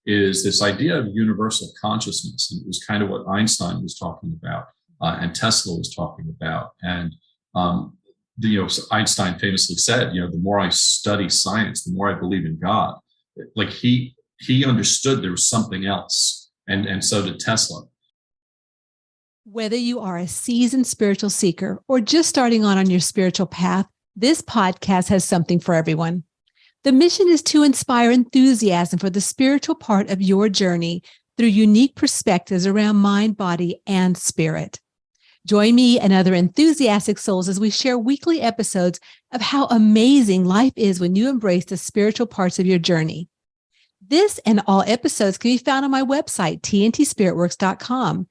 is this idea of universal consciousness. And it was kind of what Einstein was talking about and Tesla was talking about. And, Einstein famously said, the more I study science, the more I believe in God. Like he understood there was something else. And so did Tesla. Whether you are a seasoned spiritual seeker or just starting on your spiritual path, this podcast has something for everyone. The mission is to inspire enthusiasm for the spiritual part of your journey through unique perspectives around mind, body, and spirit. Join me and other enthusiastic souls as we share weekly episodes of how amazing life is when you embrace the spiritual parts of your journey. This and all episodes can be found on my website, tntspiritworks.com.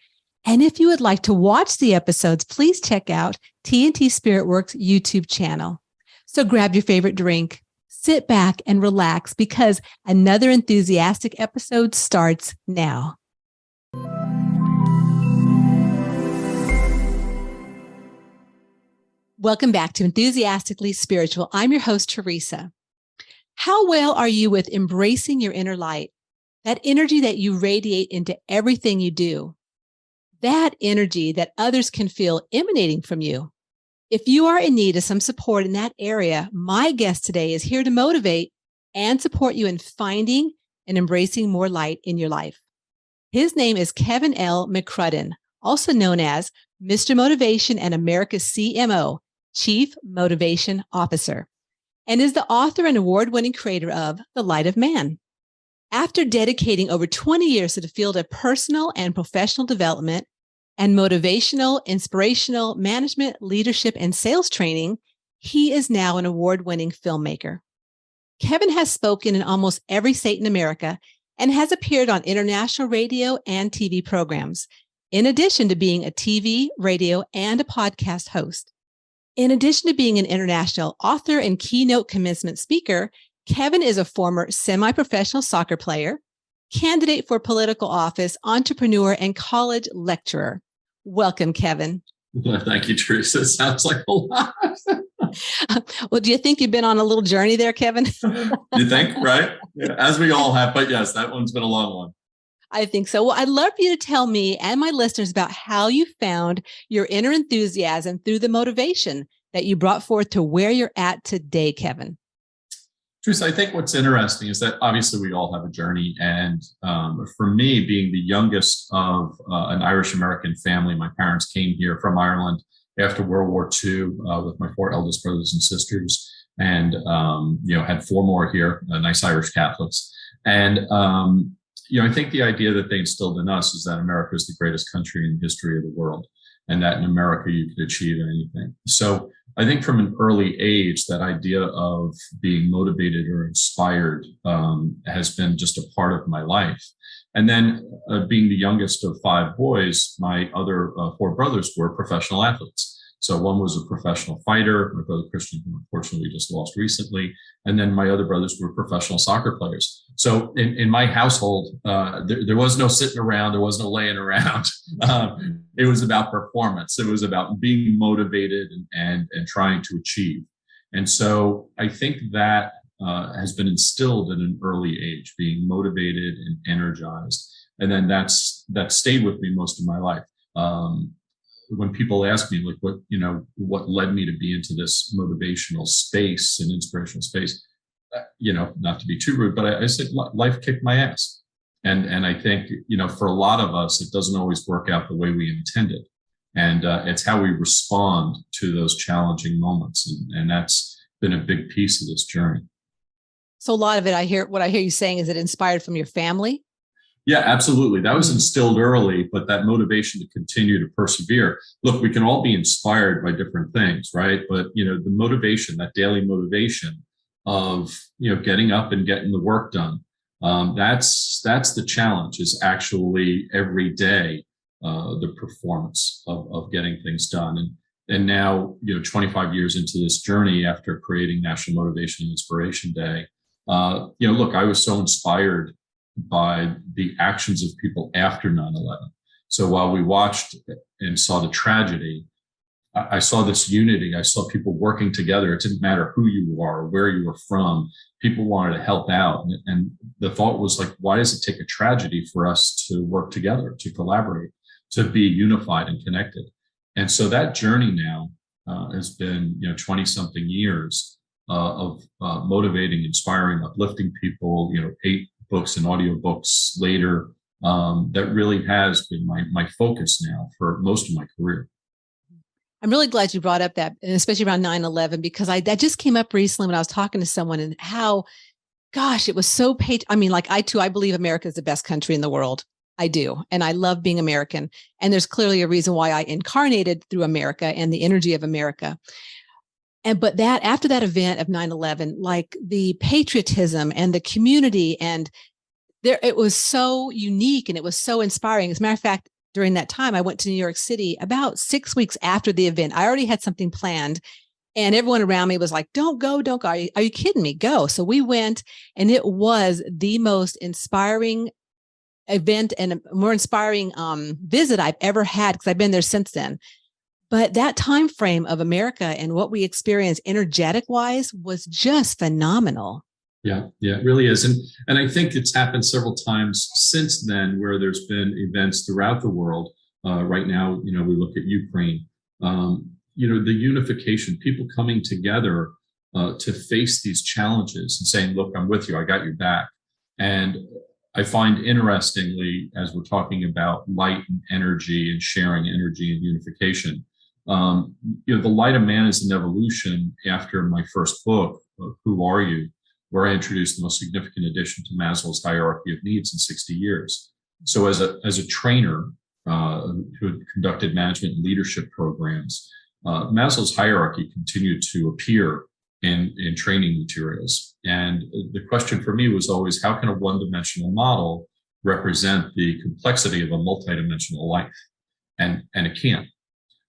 And if you would like to watch the episodes, please check out TNT Spiritworks YouTube channel. So grab your favorite drink, sit back and relax because another enthusiastic episode starts now. Welcome back to Enthusiastically Spiritual. I'm your host, Teresa. How well are you with embracing your inner light, that energy that you radiate into everything you do? That energy that others can feel emanating from you. If you are in need of some support in that area, my guest today is here to motivate and support you in finding and embracing more light in your life. His name is Kevin L. McCrudden, also known as Mr. Motivation and America's CMO, Chief Motivation Officer, and is the author and award-winning creator of The Light of Man. After dedicating over 20 years to the field of personal and professional development and motivational, inspirational, management, leadership, and sales training, he is now an award-winning filmmaker. Kevin has spoken in almost every state in America and has appeared on international radio and TV programs, in addition to being a TV, radio, and a podcast host. In addition to being an international author and keynote commencement speaker, Kevin is a former semi-professional soccer player, candidate for political office, entrepreneur, and college lecturer. Welcome, Kevin. Thank you, Teresa. It sounds like a lot. Well, do you think you've been on a little journey there, Kevin? You think, right? Yeah, as we all have. But yes, that one's been a long one. I think so. Well, I'd love for you to tell me and my listeners about how you found your inner enthusiasm through the motivation that you brought forth to where you're at today, Kevin. Teresa, I think what's interesting is that obviously we all have a journey. And for me, being the youngest of an Irish-American family, my parents came here from Ireland after World War II with my 4 eldest brothers and sisters, and had 4 more here, nice Irish Catholics. And I think the idea that they instilled in us is that America is the greatest country in the history of the world, and that in America you could achieve anything. So I think from an early age, that idea of being motivated or inspired has been just a part of my life. And then being the youngest of 5 boys, my other 4 brothers were professional athletes. So one was a professional fighter, my brother Christian, who unfortunately just lost recently. And then my other brothers were professional soccer players. So in my household, there was no sitting around, there was no laying around. It was about performance. It was about being motivated and trying to achieve. And so I think that has been instilled at an early age, being motivated and energized. And then that stayed with me most of my life. When people ask me, like, what led me to be into this motivational space and inspirational space, not to be too rude, but I said life kicked my ass. And I think, for a lot of us, it doesn't always work out the way we intended. And it's how we respond to those challenging moments. And that's been a big piece of this journey. So a lot of it, what I hear you saying is it inspired from your family? Yeah, absolutely. That was instilled early, but that motivation to continue to persevere. Look, we can all be inspired by different things, right? But, the motivation, that daily motivation of, getting up and getting the work done. That's the challenge, is actually every day, the performance of getting things done. And now, 25 years into this journey after creating National Motivation and Inspiration Day, look, I was so inspired by the actions of people after 9/11. So while we watched and saw the tragedy, I saw this unity. I saw people working together. It didn't matter who you are or where you were from. People wanted to help out. And the thought was like, why does it take a tragedy for us to work together, to collaborate, to be unified and connected? And so that journey now has been, 20 something years of motivating, inspiring, uplifting people, 8 books and audiobooks later. That really has been my focus now for most of my career. I'm really glad you brought up that, and especially around 9/11, because that just came up recently when I was talking to someone, and how, gosh, it was so I mean, like, I believe America is the best country in the world. I do. And I love being American. And there's clearly a reason why I incarnated through America and the energy of America. But after that event of 9/11, like the patriotism and the community, and it was so unique and it was so inspiring. As a matter of fact, during that time, I went to New York City about 6 weeks after the event. I already had something planned, and everyone around me was like, don't go, don't go. Are you kidding me? Go. So we went, and it was the most inspiring event and a more inspiring visit I've ever had, because I've been there since then. But that time frame of America and what we experienced energetic wise was just phenomenal. Yeah, it really is. And I think it's happened several times since then, where there's been events throughout the world. Right now, we look at Ukraine, the unification, people coming together to face these challenges and saying, look, I'm with you, I got your back. And I find, interestingly, as we're talking about light and energy and sharing energy and unification, the light of man is an evolution after my first book, Who Are You?, where I introduced the most significant addition to Maslow's hierarchy of needs in 60 years. So as a trainer who had conducted management and leadership programs, Maslow's hierarchy continued to appear in training materials. And the question for me was always, how can a one-dimensional model represent the complexity of a multidimensional life? And it can't.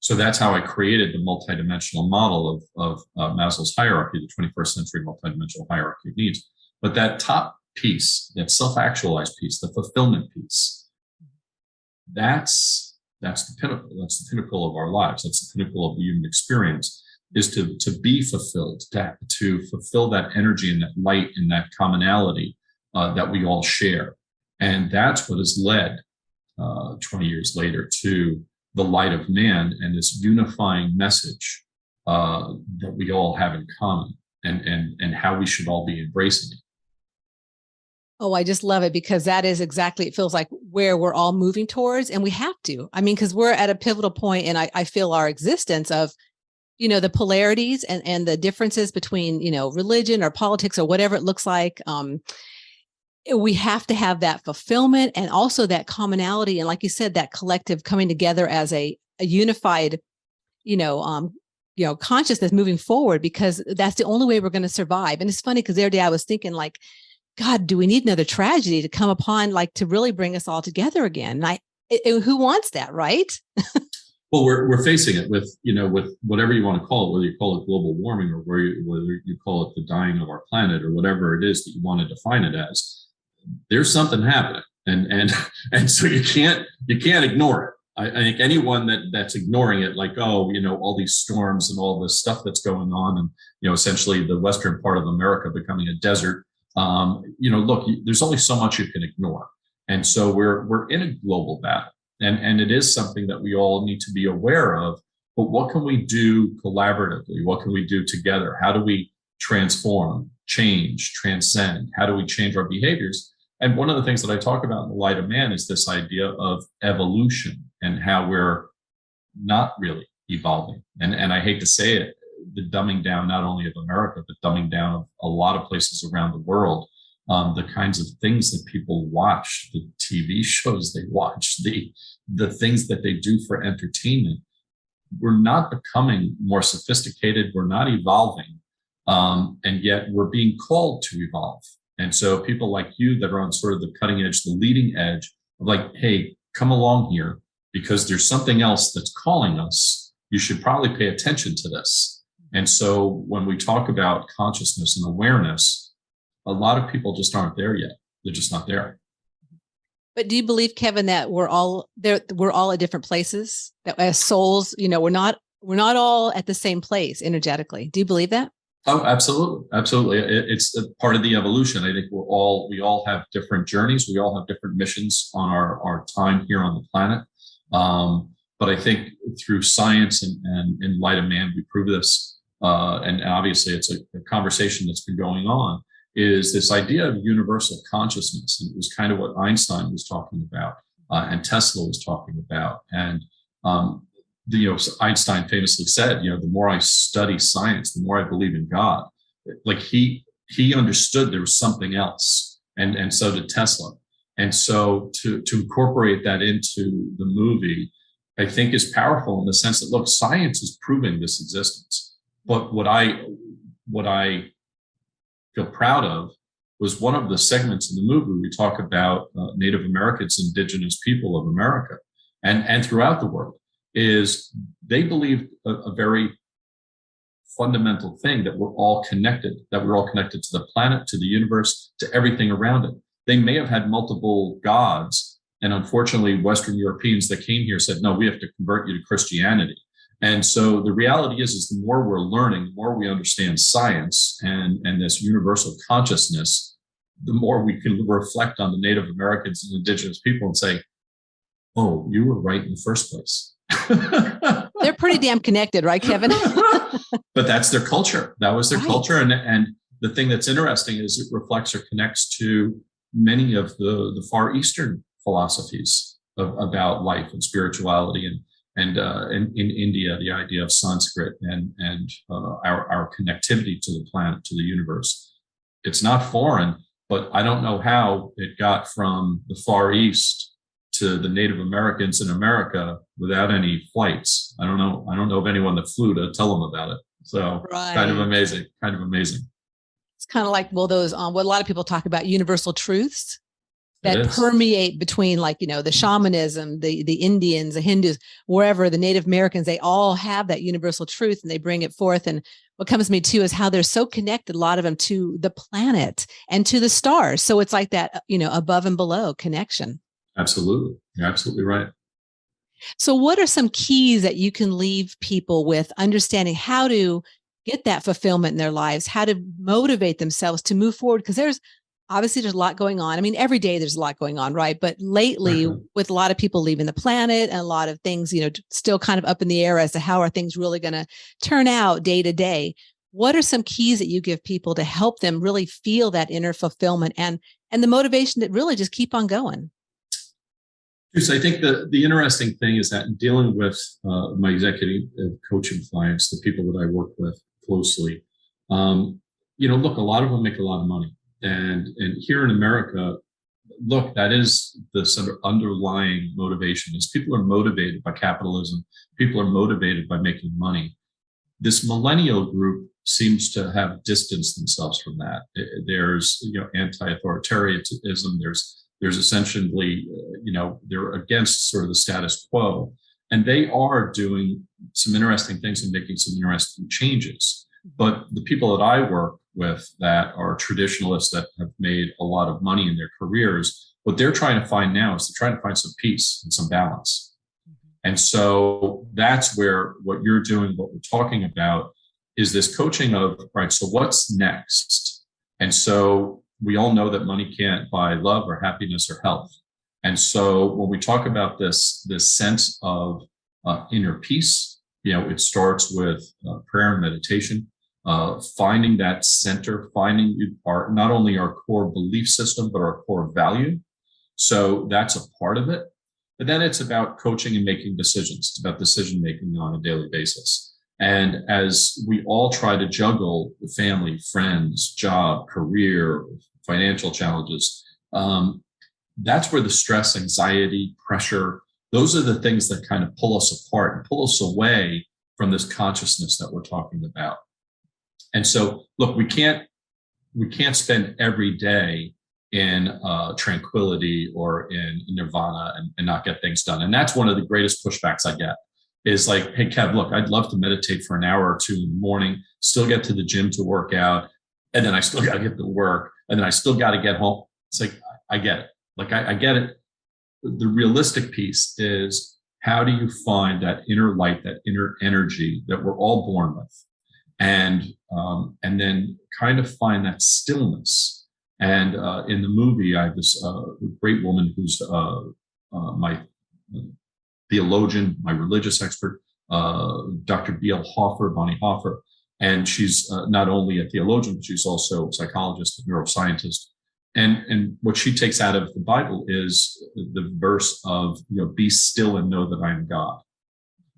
So that's how I created the multidimensional model of Maslow's hierarchy, the 21st century multidimensional hierarchy of needs. But that top piece, that self-actualized piece, the fulfillment piece, that's the pinnacle. That's the pinnacle of our lives. That's the pinnacle of the human experience, is to be fulfilled, to fulfill that energy and that light and that commonality that we all share. And that's what has led 20 years later to the light of man and this unifying message that we all have in common, and how we should all be embracing it. Oh, I just love it, because that is exactly, it feels like where we're all moving towards, and we have to. I mean, because we're at a pivotal point, and I feel our existence of, the polarities and the differences between, religion or politics or whatever it looks like. We have to have that fulfillment and also that commonality. And like you said, that collective coming together as a unified, consciousness moving forward, because that's the only way we're going to survive. And it's funny, because the other day I was thinking, like, God, do we need another tragedy to come upon, like, to really bring us all together again? And who wants that, right? Well, we're facing it with whatever you want to call it, whether you call it global warming or whether you call it the dying of our planet or whatever it is that you want to define it as. There's something happening, and so you can't ignore it. I think anyone that's ignoring it, like, all these storms and all this stuff that's going on, and essentially the western part of America becoming a desert. Look, there's only so much you can ignore, and so we're in a global battle, and it is something that we all need to be aware of. But what can we do collaboratively? What can we do together? How do we transform, change, transcend? How do we change our behaviors? And one of the things that I talk about in the light of man is this idea of evolution and how we're not really evolving. And I hate to say it, the dumbing down not only of America, but dumbing down of a lot of places around the world, the kinds of things that people watch, the TV shows they watch, the things that they do for entertainment. We're not becoming more sophisticated. We're not evolving. And yet we're being called to evolve. And so people like you that are on sort of the cutting edge, the leading edge of, like, hey, come along here, because there's something else that's calling us. You should probably pay attention to this. And so when we talk about consciousness and awareness, a lot of people just aren't there yet. They're just not there. But do you believe, Kevin, that we're all there? We're all at different places, that as souls, we're not we're not all at the same place energetically. Do you believe that? Oh, absolutely. Absolutely. It's a part of the evolution. I think we all have different journeys. We all have different missions on our time here on the planet. But I think through science and in light of man, we prove this. And obviously it's a conversation that's been going on, is this idea of universal consciousness. And it was kind of what Einstein was talking about, and Tesla was talking about. And, Einstein famously said, the more I study science, the more I believe in God. Like he understood there was something else, and so did Tesla. And so to incorporate that into the movie, I think is powerful in the sense that, look, science is proving this existence. But what I feel proud of was one of the segments in the movie we talk about Native Americans, indigenous people of America, and throughout the world. Is they believe a very fundamental thing, that we're all connected to the planet, to the universe, to everything around it. They may have had multiple gods, and unfortunately, Western Europeans that came here said, no, we have to convert you to Christianity. And so the reality is the more we're learning, the more we understand science and this universal consciousness, the more we can reflect on the Native Americans and indigenous people and say, oh, you were right in the first place. They're pretty damn connected, right, Kevin? But that's their culture. That was their culture. And the thing that's interesting is it reflects or connects to many of the Far Eastern philosophies about life and spirituality, and in India, the idea of Sanskrit and our connectivity to the planet, to the universe. It's not foreign, but I don't know how it got from the Far East to the Native Americans in America without any flights. I don't know of anyone that flew to tell them about it. So kind of amazing. It's kind of like, those what a lot of people talk about, universal truths that permeate between, like, the shamanism, the Indians, the Hindus, wherever, the Native Americans, they all have that universal truth and they bring it forth. And what comes to me too is how they're so connected, a lot of them, to the planet and to the stars. So it's like that, above and below connection. Absolutely. You're absolutely right. So what are some keys that you can leave people with, understanding how to get that fulfillment in their lives, how to motivate themselves to move forward? Because there's a lot going on. I mean, every day there's a lot going on, right? But lately, with a lot of people leaving the planet and a lot of things, still kind of up in the air as to how are things really going to turn out day to day. What are some keys that you give people to help them really feel that inner fulfillment and the motivation to really just keep on going? So I think the interesting thing is that in dealing with my executive coaching clients, the people that I work with closely, look, a lot of them make a lot of money. And here in America, look, that is the sort of underlying motivation, is people are motivated by capitalism. People are motivated by making money. This millennial group seems to have distanced themselves from that. There's, anti-authoritarianism. There's essentially, they're against sort of the status quo, and they are doing some interesting things and making some interesting changes. But the people that I work with that are traditionalists that have made a lot of money in their careers, what they're trying to find now is they're trying to find some peace and some balance. And so that's where what you're doing, what we're talking about, is this coaching of, right, so what's next? And so we all know that money can't buy love or happiness or health. And so when we talk about this sense of inner peace, it starts with prayer and meditation, finding that center, finding not only our core belief system, but our core value. So that's a part of it. But then it's about coaching and making decisions. It's about decision making on a daily basis. And as we all try to juggle family, friends, job, career, financial challenges, that's where the stress, anxiety, pressure, those are the things that kind of pull us apart and pull us away from this consciousness that we're talking about. And so, look, we can't spend every day in tranquility or in nirvana and not get things done. And that's one of the greatest pushbacks I get, is like, hey, Kev, look, I'd love to meditate for an hour or two in the morning, still get to the gym to work out, and then I still got to get to work, and then I still got to get home. It's like, I get it. Like, I get it. The realistic piece is, how do you find that inner light, that inner energy that we're all born with, and then kind of find that stillness. And in the movie, I have this great woman who's my theologian, my religious expert, Dr. B.L. Hoffer, Bonnie Hoffer. And she's not only a theologian, but she's also a psychologist, a neuroscientist. And what she takes out of the Bible is the verse of, be still and know that I am God.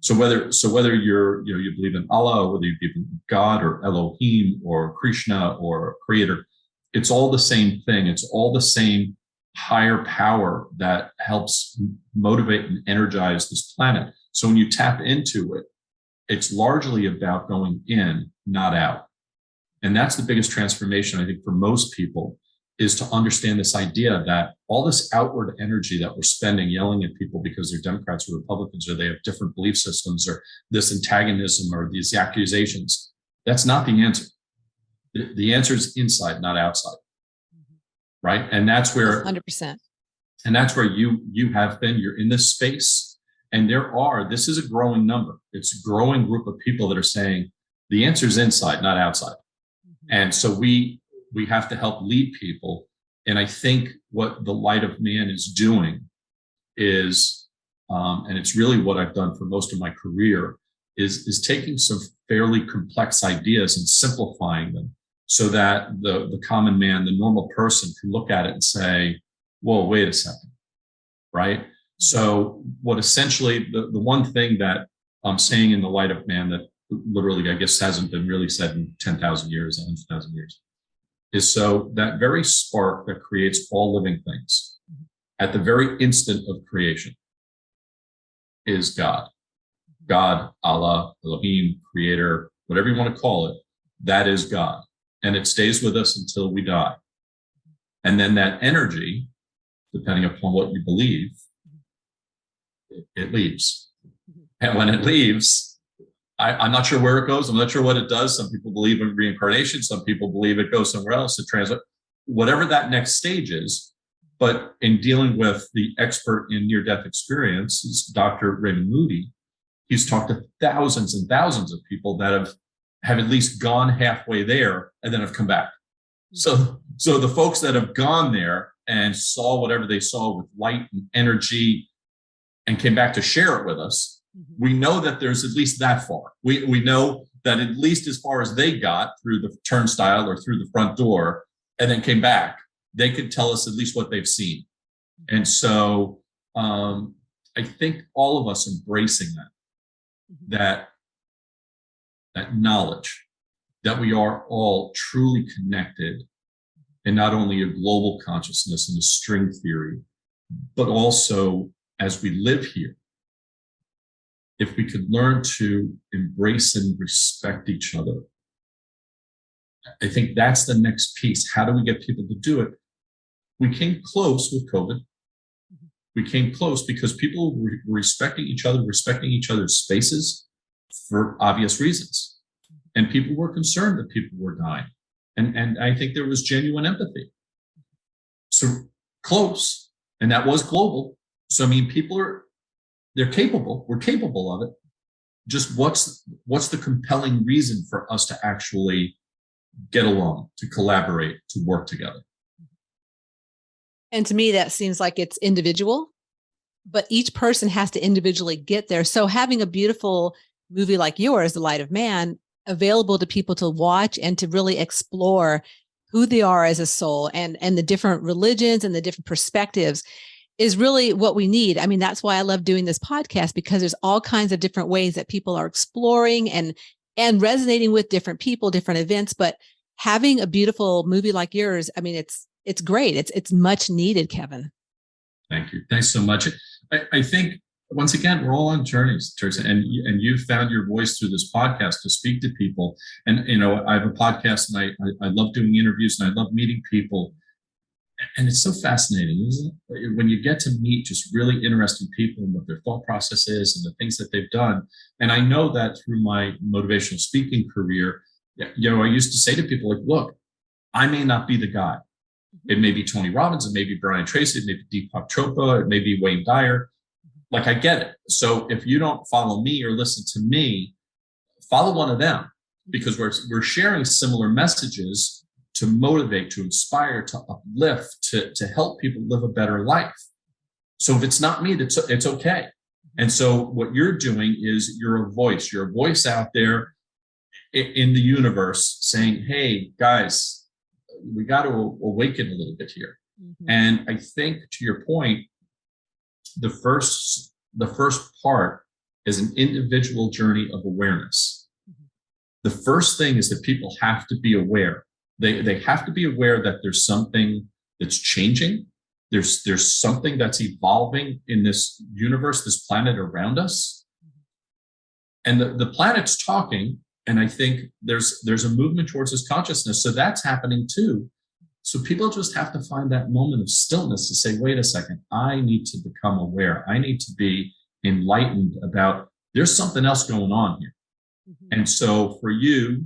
So whether you believe in Allah, or whether you believe in God or Elohim or Krishna or Creator, it's all the same thing. It's all the same higher power that helps motivate and energize this planet. So when you tap into it, it's largely about going in, not out. And that's the biggest transformation, I think, for most people, is to understand this idea that all this outward energy that we're spending yelling at people because they're Democrats or Republicans, or they have different belief systems, or this antagonism or these accusations, that's not the answer. The answer is inside, not outside. Right. And that's where 100%. And that's where you have been. You're in this space. And this is a growing number. It's a growing group of people that are saying the answer is inside, not outside. And so we have to help lead people. And I think what the Light of Man is doing is, and it's really what I've done for most of my career, is taking some fairly complex ideas and simplifying them so that the common man, the normal person, can look at it and say, whoa, wait a second, right? So what essentially, the one thing that I'm saying in the Light of Man that literally, I guess, hasn't been really said in 10,000 years, 100,000 years, is so that very spark that creates all living things at the very instant of creation is God. God, Allah, Elohim, Creator, whatever you want to call it, that is God. And it stays with us until we die. And then that energy, depending upon what you believe, it leaves. And when it leaves, I'm not sure where it goes. I'm not sure what it does. Some people believe in reincarnation. Some people believe it goes somewhere else to translate, whatever that next stage is. But in dealing with the expert in near-death experience, is Dr. Raymond Moody. He's talked to thousands and thousands of people that have at least gone halfway there and then have come back. So the folks that have gone there and saw whatever they saw with light and energy and came back to share it with us, we know that there's at least that far. We know that at least as far as they got through the turnstile or through the front door and then came back, they could tell us at least what they've seen. And so I think all of us embracing that knowledge that we are all truly connected in not only a global consciousness and a string theory, but also as we live here, if we could learn to embrace and respect each other, I think that's the next piece. How do we get people to do it? We came close with COVID. We came close because people were respecting each other, respecting each other's spaces for obvious reasons. And people were concerned that people were dying. And I think there was genuine empathy. So close, and that was global. So, I mean, they're capable. We're capable of it. Just what's the compelling reason for us to actually get along, to collaborate, to work together? And to me, that seems like it's individual, but each person has to individually get there. So having a beautiful movie like yours, The Light of Man, available to people to watch and to really explore who they are as a soul and the different religions and the different perspectives is really what we need. I mean, that's why I love doing this podcast, because there's all kinds of different ways that people are exploring and resonating with different people, different events. But having a beautiful movie like yours, I mean, it's great. It's much needed, Kevin. Thank you. Thanks so much. I think, once again, we're all on journeys, Teresa, and you've found your voice through this podcast to speak to people. And, I have a podcast and I love doing interviews and I love meeting people. And it's so fascinating, isn't it? When you get to meet just really interesting people and what their thought process is and the things that they've done. And I know that through my motivational speaking career, I used to say to people like, look, I may not be the guy. It may be Tony Robbins, it may be Brian Tracy, it may be Deepak Chopra, it may be Wayne Dyer. like, I get it. So if you don't follow me or listen to me, follow one of them, because we're sharing similar messages to motivate, to inspire, to uplift, to help people live a better life. So if it's not me, it's okay. And so what you're doing is you're a voice out there in the universe saying, hey, guys, we got to awaken a little bit here. Mm-hmm. And I think, to your point, the first part is an individual journey of awareness. Mm-hmm. The first thing is that people have to be aware. They have to be aware that there's something that's changing. There's something that's evolving in this universe, this planet around us. And the planet's talking, and I think there's a movement towards this consciousness. So that's happening too. So people just have to find that moment of stillness to say, wait a second, I need to become aware. I need to be enlightened about there's something else going on here. Mm-hmm. And so for you,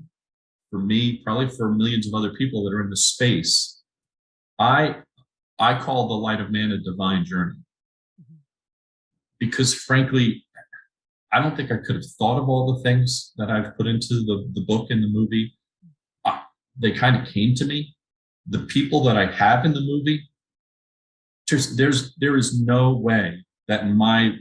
for me, probably for millions of other people that are in this space, I call the light of man a divine journey. Mm-hmm. Because frankly, I don't think I could have thought of all the things that I've put into the book and the movie. They kind of came to me. The people that I have in the movie, there is no way that in my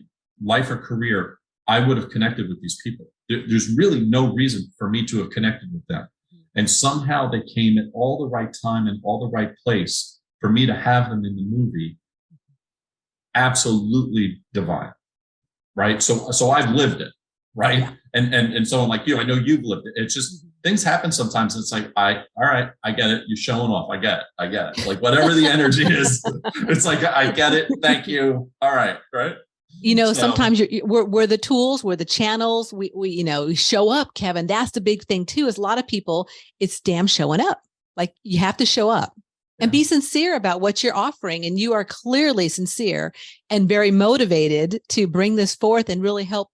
life or career I would have connected with these people. There's really no reason for me to have connected with them. And somehow they came at all the right time and all the right place for me to have them in the movie. Absolutely divine, right? So I've lived it, right? And someone like you, I know you've lived it. It's just things happen sometimes. It's like, all right, I get it. You're showing off. I get it. Like whatever the energy is, it's like, I get it. Thank you. All right. Right. Sometimes we're the tools, we're the channels. We show up, Kevin. That's the big thing too, is a lot of people, it's damn showing up. Like you have to show up and be sincere about what you're offering. And you are clearly sincere and very motivated to bring this forth and really help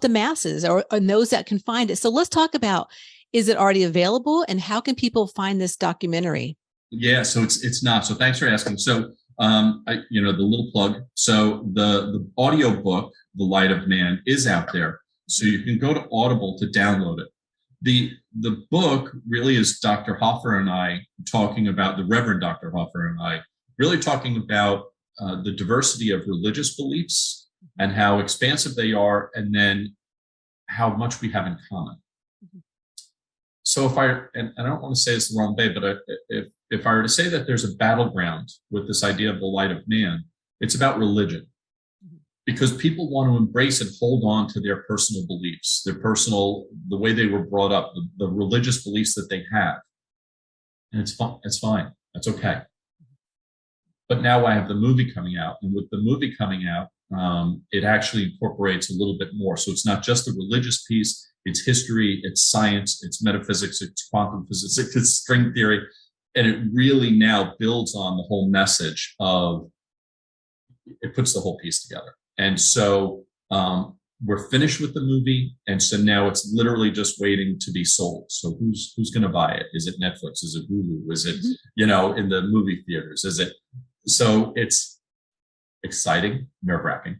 the masses or those that can find it. So let's talk about, is it already available and how can people find this documentary? Yeah, so it's not. So thanks for asking. So the little plug. So the audio book, The Light of Man, is out there. So you can go to Audible to download it. The book really is Dr. Hoffer and I talking about, the Reverend Dr. Hoffer and I really talking about the diversity of religious beliefs and how expansive they are, and then how much we have in common. So if I don't want to say this the wrong way, but if I were to say that there's a battleground with this idea of the light of man, it's about religion. Because people want to embrace and hold on to their personal beliefs, the way they were brought up, the religious beliefs that they have. And it's fine. That's okay. But now I have the movie coming out. And with the movie coming out, it actually incorporates a little bit more. So it's not just the religious piece, it's history, it's science, it's metaphysics, it's quantum physics, it's string theory. And it really now builds on the whole message of, it puts the whole piece together. And so we're finished with the movie. And so now it's literally just waiting to be sold. So who's going to buy it? Is it Netflix? Is it Hulu? Is it, in the movie theaters? So it's exciting, nerve-wracking.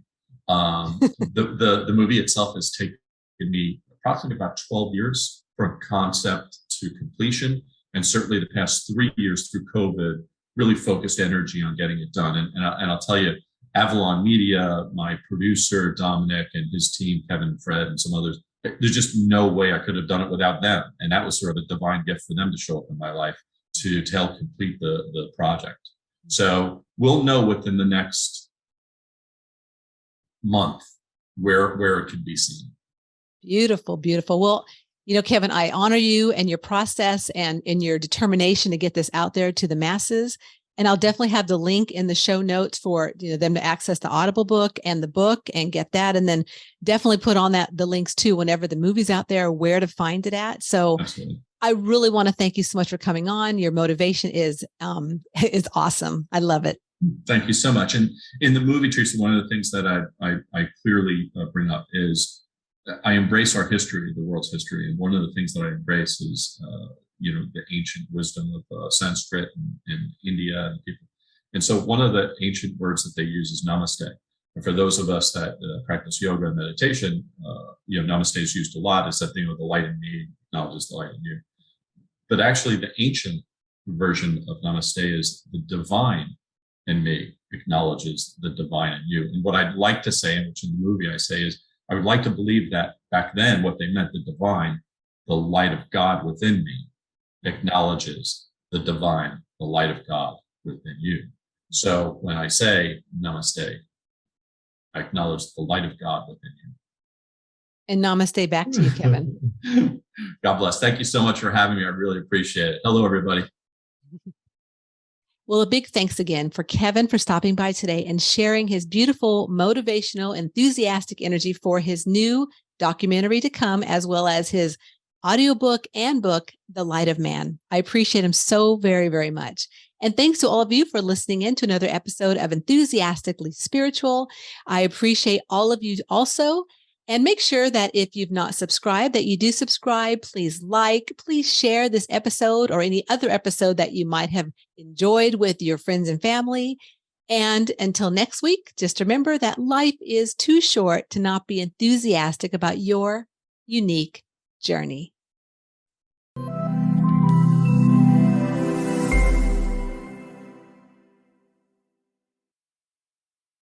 The movie itself has taken me approximately about 12 years from concept to completion. And certainly the past 3 years through COVID, really focused energy on getting it done. And I'll tell you, Avalon Media, my producer, Dominic, and his team, Kevin and Fred, and some others, there's just no way I could have done it without them. And that was sort of a divine gift for them to show up in my life to help complete the project. So we'll know within the next month where it could be seen. Beautiful, beautiful. Well, Kevin, I honor you and your process and in your determination to get this out there to the masses. And I'll definitely have the link in the show notes for them to access the Audible book and the book and get that. And then definitely put on the links too, whenever the movie's out there, where to find it at. So Absolutely. I really want to thank you so much for coming on. Your motivation is awesome. I love it. Thank you so much. And in the movie, Teresa, one of the things that I clearly bring up is I embrace our history, the world's history. And one of the things that I embrace is, the ancient wisdom of Sanskrit and India and people. And so one of the ancient words that they use is namaste. And for those of us that practice yoga and meditation, namaste is used a lot. It's that thing of the light in me acknowledges the light in you. But actually, the ancient version of namaste is the divine in me acknowledges the divine in you. And what I'd like to say, and which in the movie I say, is I would like to believe that back then what they meant, the divine, the light of God within me, acknowledges the divine, the light of God within you. So when I say namaste, I acknowledge the light of God within you. And namaste back to you, Kevin. God bless. Thank you so much for having me. I really appreciate it. Hello, everybody. Well, a big thanks again for Kevin for stopping by today and sharing his beautiful, motivational, enthusiastic energy for his new documentary to come, as well as his audiobook and book, The Light of Man. I appreciate him so very, very much. And thanks to all of you for listening in to another episode of Enthusiastically Spiritual. I appreciate all of you also. And make sure that if you've not subscribed, that you do subscribe. Please please share this episode or any other episode that you might have enjoyed with your friends and family. And until next week, just remember that life is too short to not be enthusiastic about your unique journey.